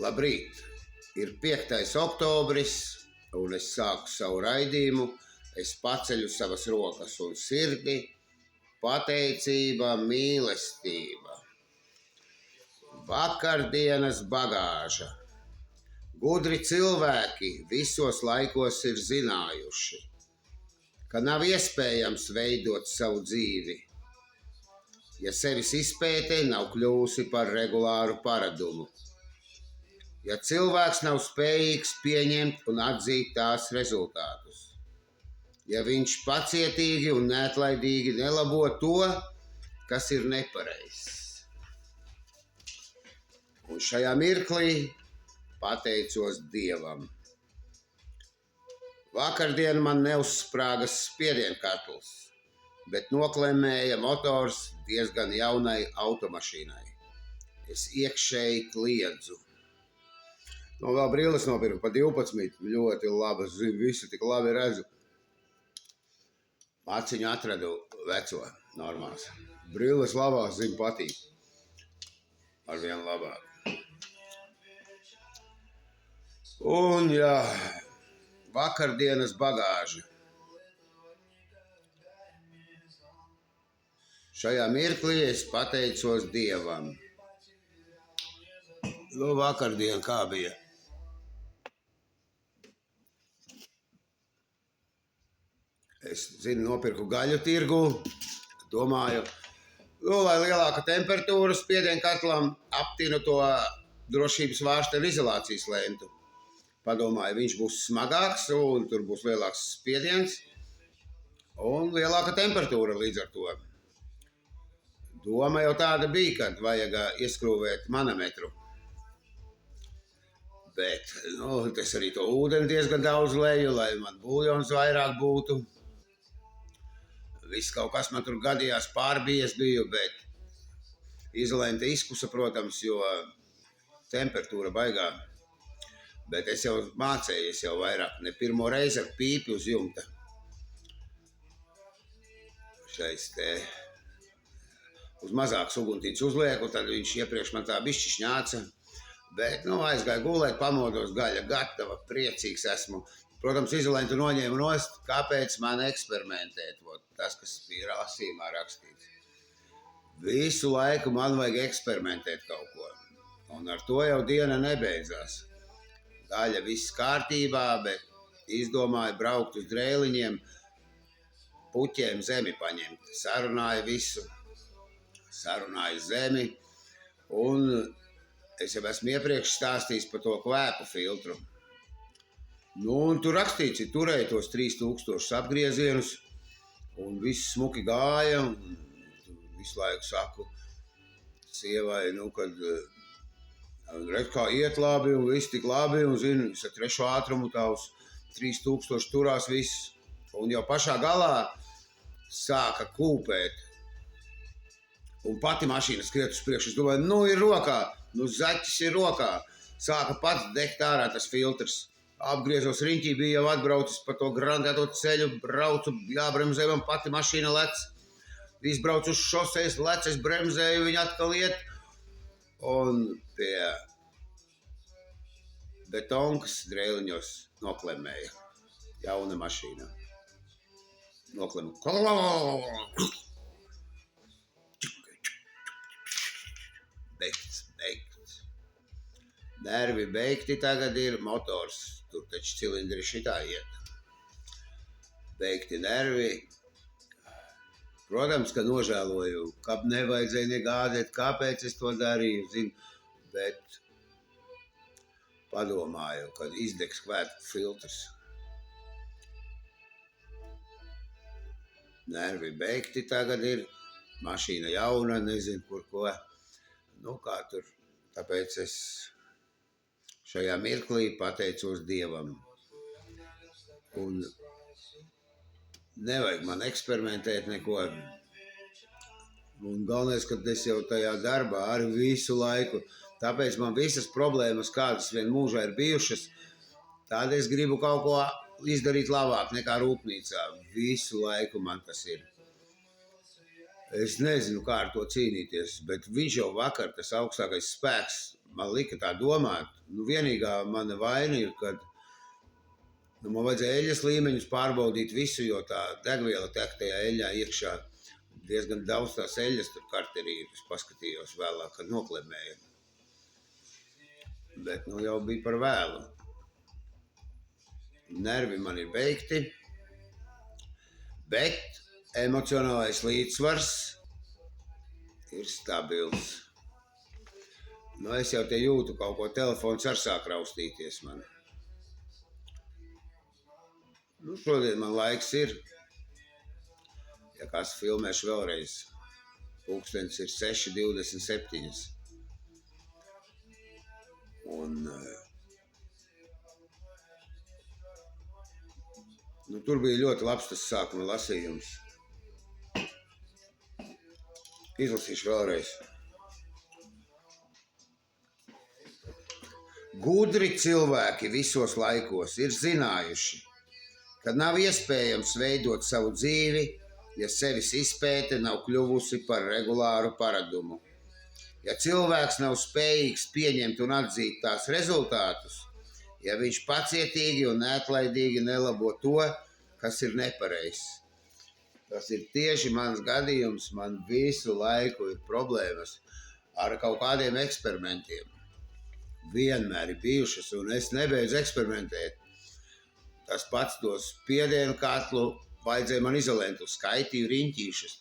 Labrīt! Ir 5. oktobris, un es sāku savu raidījumu. Es paceļu savas rokas un sirdi, pateicība, mīlestība. Vakardienas bagāža. Gudri cilvēki visos laikos ir zinājuši, ka nav iespējams veidot savu dzīvi, ja sevis izpēte nav kļūsi par regulāru paradumu. Ja cilvēks nav spējīgs pieņemt un atzīt tās rezultātus, ja viņš pacietīgi un neatlaidīgi nelabo to, kas ir nepareizs. Un šajā mirklī pateicos Dievam. Vakardien man neuzsprāga spiedienkatls, bet noklemēja motors diezgan jaunai automašīnai. Es iekšēji kliedzu. Vēl brilles nopirku pa 12, ļoti labas, visu tik labi redzu. Maciņu atradu veco, normāls. Brilles labās, zinu, patīk. Arvien labāk. Un jā, vakardienas bagāža. Šajā mirklī es pateicos Dievam. Vakardien kā bija? Es zinu, nopirku gaļu tirgu, domāju, lai lielāka temperatūra spiedienkatlam aptinu to drošības vārsteņu izolācijas lentu. Padomāju, viņš būs smagāks un tur būs lielāks spiediens un lielāka temperatūra līdz ar to. Doma jau tāda bija, kad vajag ieskrūvēt manometru. Bet, es arī to ūdeni diezgan daudz leju, lai man buljons vairāk būtu. Viss kaut kas man tur gadījās pārbies biju, bet izolente izkusa, protams, jo temperatūra baigā. Bet es jau mācējies jau vairāk, ne pirmo reizi ar pīpi uz jumta. Šais te uz mazāks uguntīts uzlieku, tad viņš iepriekš man tā bišķi šņāca. Bet, aizgāju gulēt, pamodos, gaļa gatava, priecīgs esmu. Protams, izolentu noņēmu nost, kāpēc man eksperimentēt, tas, kas bija rāsīmā rakstīts. Visu laiku man vajag eksperimentēt kaut ko, un ar to jau diena nebeidzās. Gaļa viss kārtībā, bet izdomāju braukt uz Drēliņiem, puķiem zemi paņemt. Sarunāju visu, sarunāju zemi, un es jau esmu iepriekš stāstījis par to kvēpu filtru. Un tur rakstīts, turēja tos 3000 apgriezienus, un viss smuki gāja, un visu laiku saku sievai, kad redz, kā iet labi, un viss tik labi, un zinu, es ar 3. ātrumu tā uz 3000 turās viss, un jau pašā galā sāka kūpēt. Un pati mašīna skriet uz priekšu, es domāju, ir rokā, zaķis ir rokā, sāka pats degt ārā tas filtrs. Apgriezos riņķī, bija jau atbraucis pa to grandēto ceļu, braucu, jābremzē, man pati mašīna lec. Izbraucu uz šosejas, lec, es bremzēju, viņa atkal iet. Un pie betonkas Drēliņos noklemēja. Jauna mašīna. Noklemēja. Beigts. Nervi beigti tagad ir, motors, tur taču cilindri šitā iet. Beigti nervi. Protams, ka nožēloju, ka nevajadzēja negādēt, kāpēc es to darīju, bet padomāju, kad izdegs kvēpu filtrs. Nervi beigti tagad ir, mašīna jauna, nezinu kur ko. Kā tur, tāpēc es šajā mirklī pateicos Dievam. Un nevajag man eksperimentēt neko. Un galvenais, ka es jau tajā darbā ar visu laiku. Tāpēc man visas problēmas, kādas vien mūžā ir bijušas, tāda es gribu kaut ko izdarīt labāk nekā rūpnīcā. Visu laiku man tas ir. Es nezinu, kā ar to cīnīties, bet viņš jau vakar, tas augstākais spēks, man lika tā domāt. Nu, vienīgā mana vaina ir, kad man vajadzēja eļas līmeņus pārbaudīt visu, jo tā degviela tek tajā eļā iekšā. Diezgan daudz tās eļas tur karterī ir. Es paskatījos vēlāk, kad noklemēju. Bet nu jau bija par vēlu. Nervi man ir beigti, bet emocionālais līdzsvars ir stabils. Nu, es jau te jūtu kaut ko, telefons ar sāk raustīties man. Nu, šodien man laiks ir. Ja kāds filmēšu vēlreiz. Pulkstenis ir 6:27. Un nu, tur bija ļoti labs tas sākuma lasījums. Izlasīšu vēlreiz. Gudri cilvēki visos laikos ir zinājuši, ka nav iespējams veidot savu dzīvi, ja sevis izpēte nav kļuvusi par regulāru paradumu. Ja cilvēks nav spējīgs pieņemt un atzīt tās rezultātus, ja viņš pacietīgi un neatlaidīgi nelabo to, kas ir nepareizs. Tas ir tieši mans gadījums, man visu laiku ir problēmas ar kaut kādiem eksperimentiem. Vienmēr ir bijušas, un es nebeidzu eksperimentēt. Tas pats to spiedienu katlu vajadzēja man izolentu, skaitīju riņķīšas.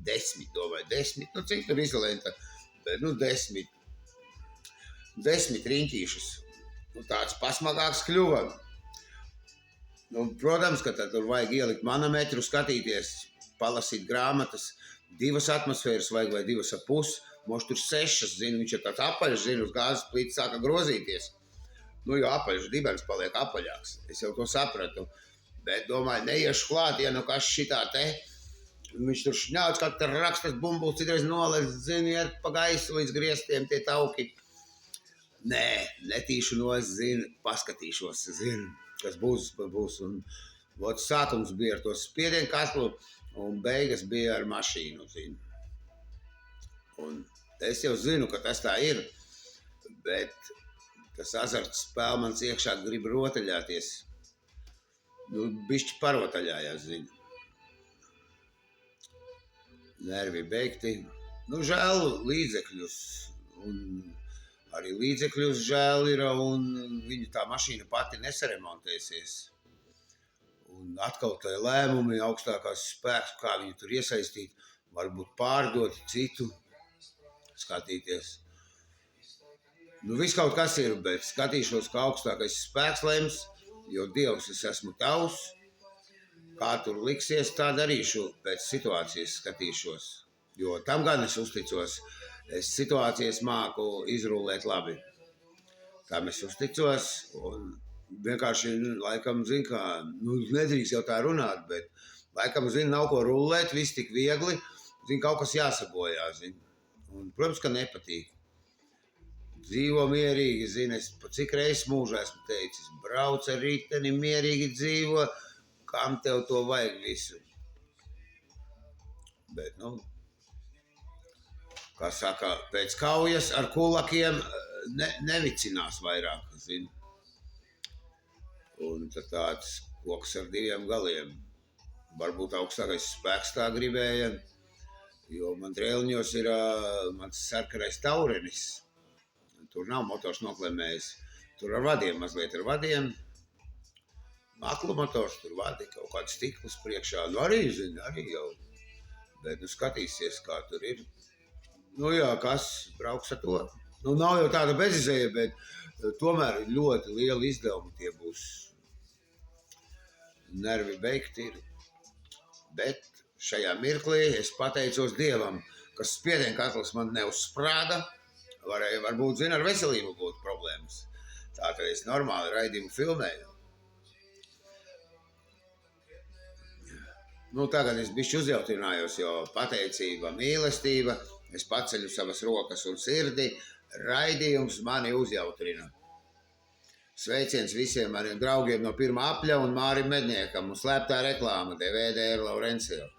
10, domāju, 10, nu cik tur izolenta? Bet, nu 10 riņķīšas. Nu, tāds pasmagāks kļuva. Nu, protams, ka tad tur vajag ielikt manometru, skatīties, palasīt grāmatas. 2 atmosfēras vajag vai 2,5. Moš tur 6, zinu, viņš ir tāds apaļš, zinu, uz gāzes plīts sāka grozīties. Nu, jo apaļš dibens paliek apaļāks. Es jau to sapratu. Bet, domāju, neiešu klāt, ja nu kas šitā te. Viņš tur šņauc, kā tur rakstas bumbulis, citreiz nolaiž, zinu, iet pa gaisu līdz griestiem tie tauki. Nē, netīšu nos, zinu, paskatīšos, zinu, kas būs. Un sākums bija ar to spiedienu katlu, un beigas bija ar mašīnu, zinu. Un es jau zinu, ka tas tā ir, bet tas azarts spēl mans iekšā grib rotaļāties. Nu, bišķi parotaļājās, zinu. Nervi beigti. Nu, žēl līdzekļus. Un arī līdzekļus žēl ir, un viņa tā mašīna pati nesaremontēsies. Un atkal tā lēmumi, augstākās spēks, kā viņu tur iesaistīt, varbūt pārdot citu, skatīties. Nu, viss kaut kas ir, bet skatīšos, kā augstākais spēks lems, jo Dievs es esmu tavs. Kā tur liksies, tā darīšu, pēc situācijas skatīšos. Jo tam gan es uzticos. Es situācijas māku izrullēt labi. Tam es uzticos un vienkārši, laikam, zinu, kā, nu, nedrīkst jau tā runāt, bet laikam, zinu, nav ko rullēt, viss tik viegli, zinu, kaut kas jāsabojā, zinu. Un, protams, ka nepatīk. Dzīvo mierīgi, zinu, es pa cik reizes mūžā esmu teicis, brauc ar riteni, mierīgi dzīvo, kam tev to vajag visu. Bet, nu, kā saka, pēc kaujas ar kulakiem nevicinās vairāk, zinu. Un tad tāds koks ar 2 galiem. Varbūt augstākais spēks tā gribēja, jo man trēliņos ir mans sarkanais taurenis. Tur nav motors noklemējis. Tur ar vadiem, mazliet ar vadiem. Maklu motors, tur vadi kaut kāds stikls priekšā. Nu arī, zini, arī jau. Bet, nu, skatīsies, kā tur ir. Nu jā, kas brauks ar to? Nu, nav jau tāda bezizēja, bet tomēr ļoti liela izdevuma tie būs. Nervi beigti ir. Bet šajā mirklī es pateicos Dievam, ka spiedienkatls man neuzsprāda. Varbūt, zina, ar veselību būtu problēmas. Tātad es normāli raidījumu filmēju. Nu, tagad es bišķi uzjautinājos, jo pateicība, mīlestība, es paceļu savas rokas un sirdi, raidījums mani uzjautrina. Sveiciens visiem maniem draugiem no Pirmā apļa un Mārim Medniekam un slēptā reklāma DVD Laurencio.